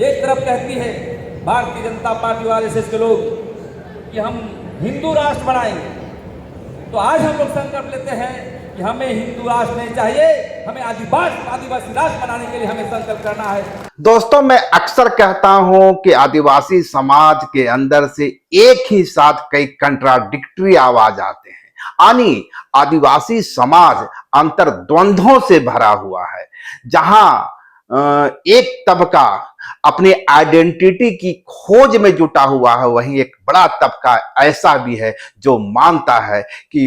एक तरफ कहती है भारतीय जनता पार्टी और आरएसएस के लोग कि हम हिंदू राष्ट्र बनाएंगे, तो आज हम लोग संकल्प लेते हैं कि हमें हिंदू राष्ट्र नहीं चाहिए, हमें आदिवासी राष्ट्र बनाने के लिए हमें संकल्प करना है। दोस्तों, मैं अक्सर कहता हूं कि आदिवासी समाज के अंदर से एक ही साथ कई कंट्राडिक्टरी आवाज आते हैं, यानी आदिवासी समाज अंतर्द्वंद्वों से भरा हुआ है। जहां एक तबका अपनी आइडेंटिटी की खोज में जुटा हुआ है, वहीं एक बड़ा तबका ऐसा भी है जो मानता है कि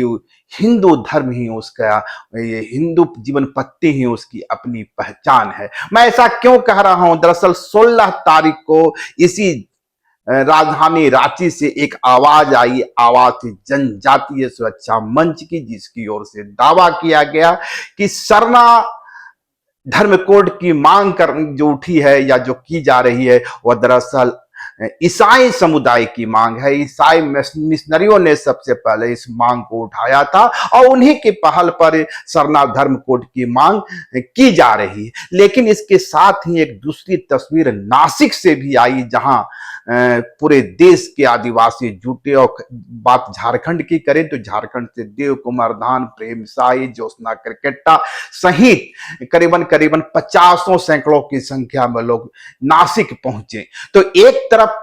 हिंदू धर्म ही उसका, ये हिंदू जीवन पत्ति ही उसकी अपनी पहचान है। मैं ऐसा क्यों कह रहा हूं? दरअसल 16 तारीख को इसी राजधानी रांची से एक आवाज आई, आवाज थी जनजातीय सुरक्षा मंच की, जिसकी ओर से दावा किया गया कि सरना धर्म कोड की मांग कर जो उठी है या जो की जा रही है, वह दरअसल ईसाई समुदाय की मांग है। ईसाई मिशनरियों ने सबसे पहले इस मांग को उठाया था और उन्हीं की पहल पर सरना धर्म कोड की मांग की जा रही है। लेकिन इसके साथ ही एक दूसरी तस्वीर नासिक से भी आई, जहां पूरे देश के आदिवासी जुटे। और बात झारखंड की करें तो झारखंड से देव कुमार धान, प्रेम साई, ज्योत्सना क्रिकेटा सहित करीबन 50 सैकड़ों की संख्या में लोग नासिक पहुंचे। तो एक तरफ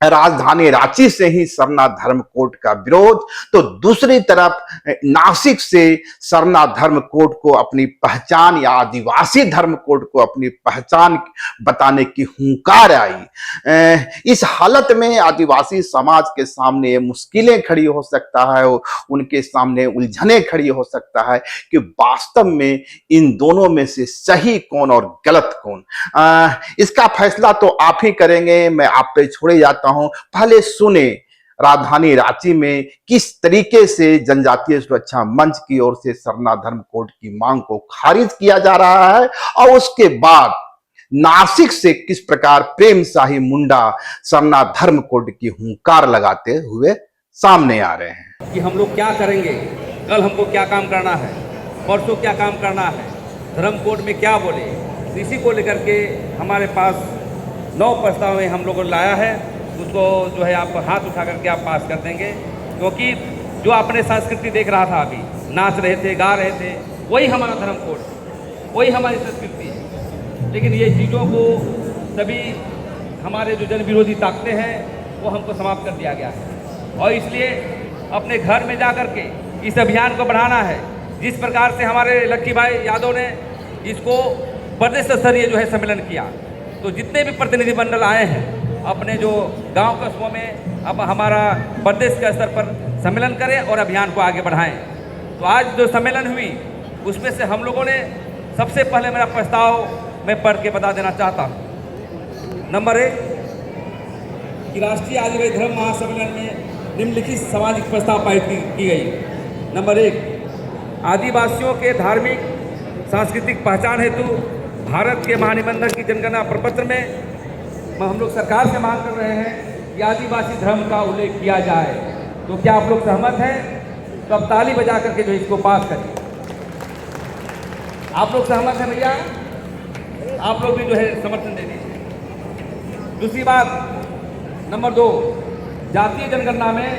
राजधानी रांची से ही सरना धर्म कोड का विरोध, तो दूसरी तरफ नासिक से सरना धर्म कोड को अपनी पहचान या आदिवासी धर्म कोड को अपनी पहचान बताने की हुंकार आई। इस हालत में आदिवासी समाज के सामने मुश्किलें खड़ी हो सकता है, उनके सामने उलझने खड़ी हो सकता है कि वास्तव में इन दोनों में से सही कौन और गलत कौन। इसका फैसला तो आप ही करेंगे, मैं आप पे छोड़े जाता हूं। पहले सुने राजधानी रांची में किस तरीके से जनजातीय सुरक्षा मंच की ओर से सरना धर्म कोड की मांग को खारिज किया जा रहा है, और उसके बाद नासिक से किस प्रकार प्रेम शाही मुंडा सरना धर्म कोड की हुंकार लगाते हुए सामने आ रहे हैं। कि हम लोग क्या करेंगे, कल हमको क्या काम करना है, परसों क्या काम करना है, धर्म कोड में क्या बोले, इसी को लेकर के हमारे पास 9 प्रस्ताव में हम लोगों ने लाया है। उसको जो है आप हाथ उठा करके आप पास कर देंगे, क्योंकि जो आपने संस्कृति देख रहा था, अभी नाच रहे थे, गा रहे थे, वही हमारा धर्म कोड है, वही हमारी संस्कृति है। लेकिन ये चीज़ों को सभी हमारे जो जन विरोधी ताकतें हैं वो हमको समाप्त कर दिया गया है, और इसलिए अपने घर में जा कर के इस अभियान को बढ़ाना है। जिस प्रकार से हमारे लक्की भाई यादव ने इसको प्रदेश स्तरीय जो है सम्मेलन किया, तो जितने भी प्रतिनिधि मंडल आए हैं अपने जो गांव कस्बों में, अब हमारा प्रदेश के स्तर पर सम्मेलन करें और अभियान को आगे बढ़ाएं। तो आज जो सम्मेलन हुई उसमें से हम लोगों ने सबसे पहले मेरा प्रस्ताव मैं पढ़ के बता देना चाहता हूँ। नंबर 1 कि राष्ट्रीय आदिवासी धर्म महासम्मेलन में निम्नलिखित सामाजिक प्रस्ताव पारित की गई। नंबर 1, आदिवासियों के धार्मिक सांस्कृतिक पहचान हेतु भारत के महानिबंधक की जनगणना प्रपत्र में हम लोग सरकार से मांग कर रहे हैं कि आदिवासी धर्म का उल्लेख किया जाए। तो क्या आप लोग सहमत हैं? तो अब ताली बजा करके जो इसको पास करें। आप लोग सहमत हैं भैया? आप लोग भी जो है समर्थन दे दीजिए। दूसरी बात, नंबर 2, जातीय जनगणना में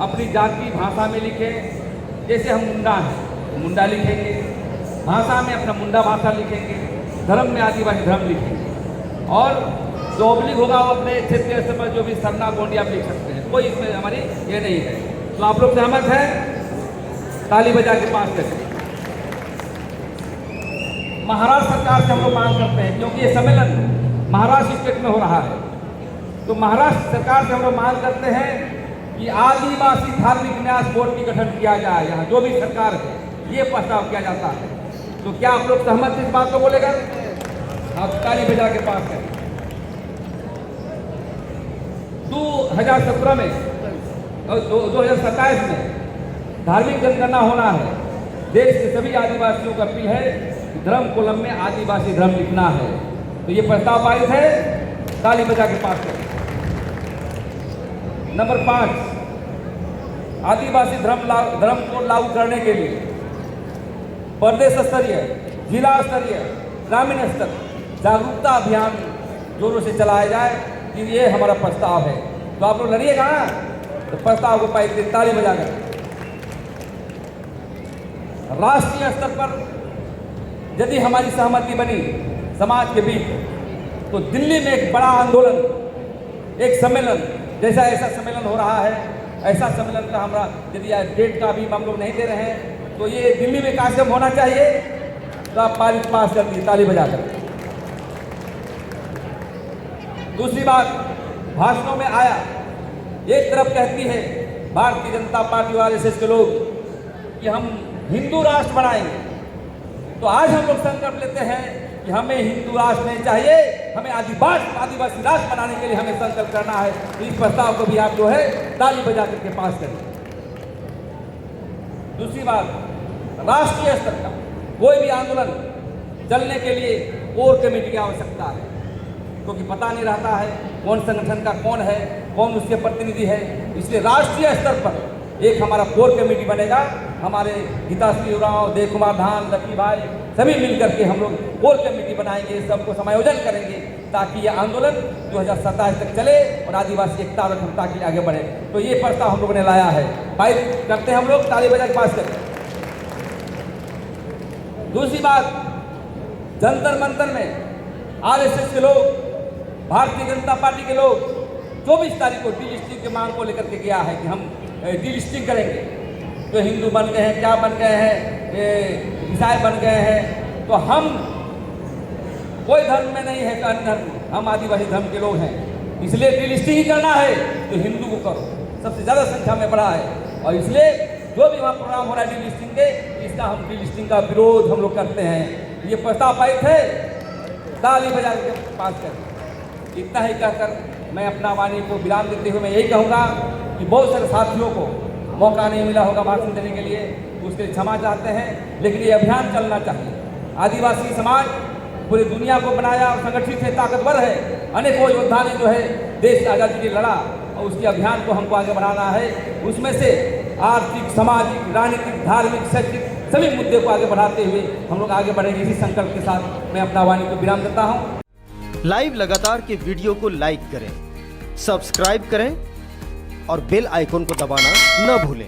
अपनी जाति भाषा में लिखें। जैसे हम मुंडा हैं, मुंडा लिखेंगे, भाषा में अपना मुंडा भाषा लिखेंगे, धर्म में आदिवासी धर्म लिखेंगे, और जो ऑब्लिक होगा वो अपने क्षेत्रीय स्तर पर जो भी सरना गोंडी आप लिख सकते हैं, कोई इसमें हमारी ये नहीं है। तो आप लोग सहमत हैं? ताली बजा के पास करें। महाराष्ट्र सरकार से हम लोग मांग करते हैं, क्योंकि ये सम्मेलन महाराष्ट्र स्टेट में हो रहा है, तो महाराष्ट्र सरकार से हम लोग मांग करते हैं कि आदिवासी धार्मिक न्यास बोर्ड की गठन किया जाए। यहाँ जो भी सरकार है ये प्रस्ताव किया जाता है। तो क्या आप लोग सहमत इस बात को बोलेगा? आप ताली बजा के पास करें। 2017 में और 2027 में धार्मिक जनगणना होना है। देश के सभी आदिवासियों का अपील है कि धर्म कॉलम में आदिवासी धर्म लिखना है। तो ये प्रस्ताव पारित है, ताली बजा के पास करें। नंबर 5, आदिवासी धर्म कोड लागू करने के लिए प्रदेश स्तरीय, जिला स्तरीय, ग्रामीण स्तर जागरूकता अभियान जोरों से चलाया जाए कि ये हमारा प्रस्ताव है। तो आप लोग लड़िएगा ना, तो प्रस्ताव को पाइप से ताली बजाकर राष्ट्रीय स्तर पर यदि हमारी सहमति बनी समाज के बीच, तो दिल्ली में एक बड़ा आंदोलन, एक सम्मेलन, जैसा ऐसा सम्मेलन हो रहा है, ऐसा सम्मेलन का हमारा यदि आज डेट का भी हम लोग नहीं दे रहे हैं, तो ये दिल्ली में कार्यक्रम होना चाहिए। तो आप पास कर दी ताली बजाकर। दूसरी बात, भाषणों में आया, एक तरफ कहती है भारतीय जनता पार्टी और आरएसएस के लोग कि हम हिंदू राष्ट्र बनाएंगे, तो आज हम लोग संकल्प लेते हैं कि हमें हिंदू राष्ट्र नहीं चाहिए, हमें आदिवासी राष्ट्र बनाने के लिए हमें संकल्प करना है। तो इस प्रस्ताव को भी आप जो है ताली बजा करके पास करें। दूसरी बात, राष्ट्रीय स्तर का कोई भी आंदोलन चलने के लिए कोर कमेटी की आवश्यकता है, क्योंकि पता नहीं रहता है कौन संगठन का कौन है, कौन उसके प्रतिनिधि है। इसलिए राष्ट्रीय स्तर पर एक हमारा कोर कमेटी बनेगा। हमारे हिताश्री उरांव, देव कुमार धान, लकी भाई सभी मिलकर के हम लोग कोर कमेटी बनाएंगे, सबको समायोजन करेंगे, ताकि ये आंदोलन 2027 तक चले और आदिवासी एकता और अखंडता के लिए आगे बढ़े। तो ये प्रस्ताव हम लोगों ने लाया है, फाइल करते हैं हम लोग, ताली बजा के पास करते हैं। दूसरी बात, जंतर मंतर में आरएसएस के लोग, भारतीय जनता पार्टी के लोग 24 तारीख को डीलिस्टिंग की मांग को लेकर के गया है कि हम डीलिस्टिंग करेंगे। तो हिंदू बन गए हैं, क्या बन गए हैं, ईसाई बन गए हैं, तो हम कोई धर्म में नहीं है कि अन्य धर्म, हम आदिवासी धर्म के लोग हैं, इसलिए डीलिस्टिंग ही करना है तो हिंदू को करो। सबसे ज़्यादा संख्या में बढ़ा है और इसलिए जो भी वहाँ प्रोग्राम हो रहा है डीलिस्टिंग के, इसका हम डीलिस्टिंग का विरोध हम लोग करते हैं। ये प्रस्ताव पारित है, ताली बजा के पास कर। इतना ही कहकर मैं अपना वाणी को विराम देते हुए मैं यही कहूँगा कि बहुत सारे साथियों को मौका नहीं मिला होगा भाषण देने के लिए, उसके लिए क्षमा चाहते हैं, लेकिन ये अभियान चलना चाहिए। आदिवासी समाज पूरी दुनिया को बनाया और संगठित है, ताकतवर है, अनेकों योद्धा ने जो है देश की आज़ादी के लिए लड़ा और उसके अभियान को हमको आगे बढ़ाना है। उसमें से आर्थिक, सामाजिक, राजनीतिक, धार्मिक, शैक्षिक सभी मुद्दे को आगे बढ़ाते हुए हम लोग आगे बढ़ेंगे। इसी संकल्प के साथ मैं अपना वाणी को विराम देता हूँ। लाइव लगातार के वीडियो को लाइक करें, सब्सक्राइब करें और बेल आइकन को दबाना न भूलें।